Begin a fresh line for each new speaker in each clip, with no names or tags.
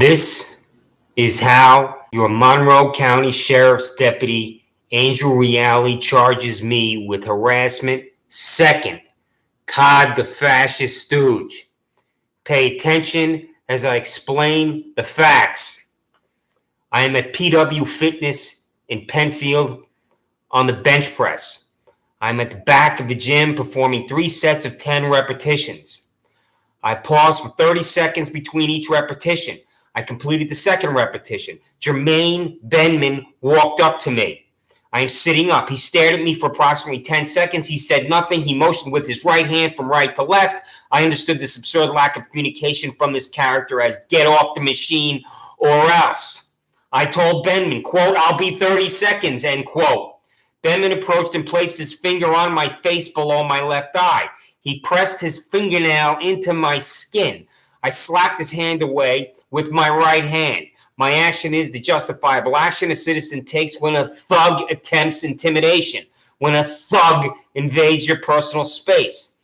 This is how your Monroe County Sheriff's Deputy Angel Reale charges me with harassment. Second, Todd the fascist stooge. Pay attention as I explain the facts. I am at PW Fitness in Penfield on the bench press. I'm at the back of the gym performing 3 sets of 10 repetitions. I pause for 30 seconds between each repetition. I completed the second repetition. Jermaine Benman walked up to me. I am sitting up. He stared at me for approximately 10 seconds. He said nothing. He motioned with his right hand from right to left. I understood this absurd lack of communication from this character as get off the machine or else. I told Benman, quote, I'll be 30 seconds, end quote. Benman approached and placed his finger on my face below my left eye. He pressed his fingernail into my skin. I slapped his hand away with my right hand. My action is the justifiable action a citizen takes when a thug attempts intimidation, when a thug invades your personal space.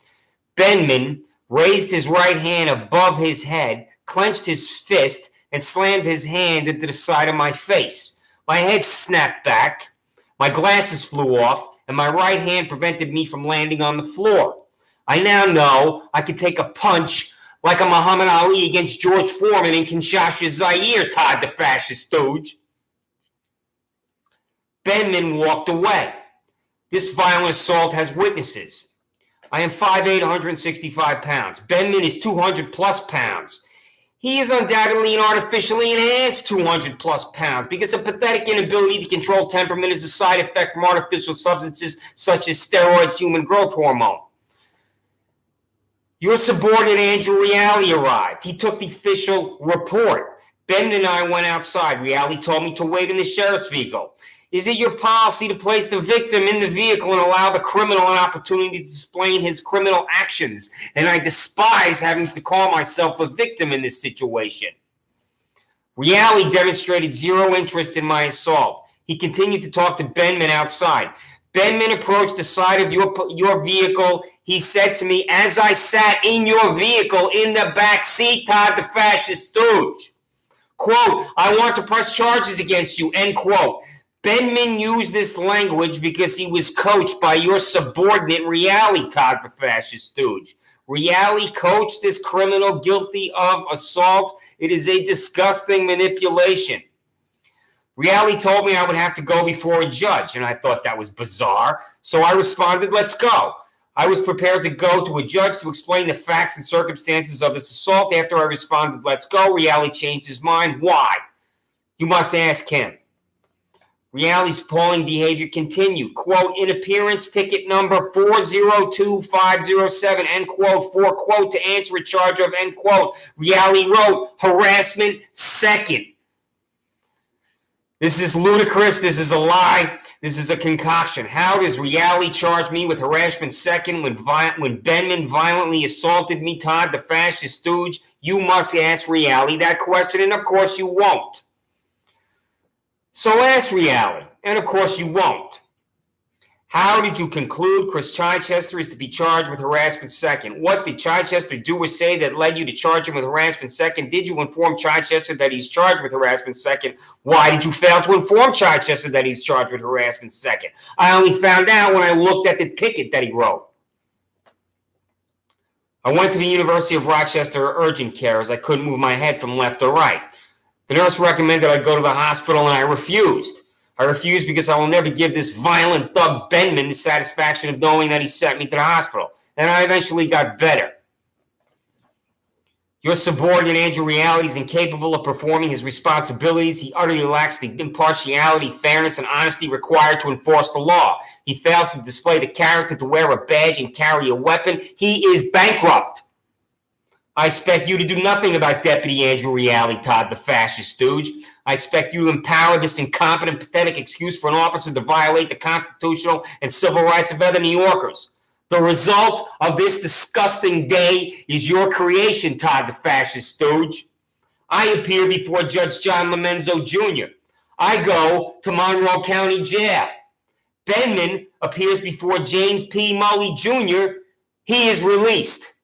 Benman raised his right hand above his head, clenched his fist, and slammed his hand into the side of my face. My head snapped back, my glasses flew off, and my right hand prevented me from landing on the floor. I now know I could take a punch like a Muhammad Ali against George Foreman in Kinshasa, Zaire, Todd the fascist stooge. Benman walked away. This violent assault has witnesses. I am 5'8", 165 pounds. Benman is 200 plus pounds. He is undoubtedly an artificially enhanced 200 plus pounds because a pathetic inability to control temperament is a side effect from artificial substances such as steroids, human growth hormone. Your subordinate, Angel Reale, arrived. He took the official report. Ben and I went outside. Reale told me to wait in the sheriff's vehicle. Is it your policy to place the victim in the vehicle and allow the criminal an opportunity to explain his criminal actions? And I despise having to call myself a victim in this situation. Reale demonstrated zero interest in my assault. He continued to talk to Benman outside. Benman approached the side of your vehicle. He said to me, as I sat in your vehicle in the back seat, Todd the fascist stooge, quote, I want to press charges against you, end quote. Benman used this language because he was coached by your subordinate, Reale, Todd the fascist stooge. Reale coached this criminal guilty of assault. It is a disgusting manipulation. Reale told me I would have to go before a judge, and I thought that was bizarre. So I responded, let's go. I was prepared to go to a judge to explain the facts and circumstances of this assault. After I responded, let's go, Reale changed his mind. Why? You must ask him. Reale's appalling behavior continued. Quote, in appearance ticket number 402507, end quote, for, quote, to answer a charge of, end quote. Reale wrote, harassment second. This is ludicrous. This is a lie. This is a concoction. How does Reale charge me with harassment second when Benman violently assaulted me, Todd the fascist stooge? You must ask Reale that question, and of course you won't. So ask Reale, and of course you won't. How did you conclude Chris Chichester is to be charged with harassment second? What did Chichester do or say that led you to charge him with harassment second? Did you inform Chichester that he's charged with harassment second? Why did you fail to inform Chichester that he's charged with harassment second? I only found out when I looked at the ticket that he wrote. I went to the University of Rochester urgent care as I couldn't move my head from left or right. The nurse recommended I go to the hospital, and I refused. I refused because I will never give this violent thug Benman the satisfaction of knowing that he sent me to the hospital. And I eventually got better. Your subordinate, Angel Reale, is incapable of performing his responsibilities. He utterly lacks the impartiality, fairness, and honesty required to enforce the law. He fails to display the character to wear a badge and carry a weapon. He is bankrupt. I expect you to do nothing about Deputy Angel Reale, Todd the fascist stooge. I expect you to empower this incompetent, pathetic excuse for an officer to violate the constitutional and civil rights of other New Yorkers. The result of this disgusting day is your creation, Todd the fascist stooge. I appear before Judge John Lomenzo Jr. I go to Monroe County Jail. Benman appears before James P. Mully Jr. He is released.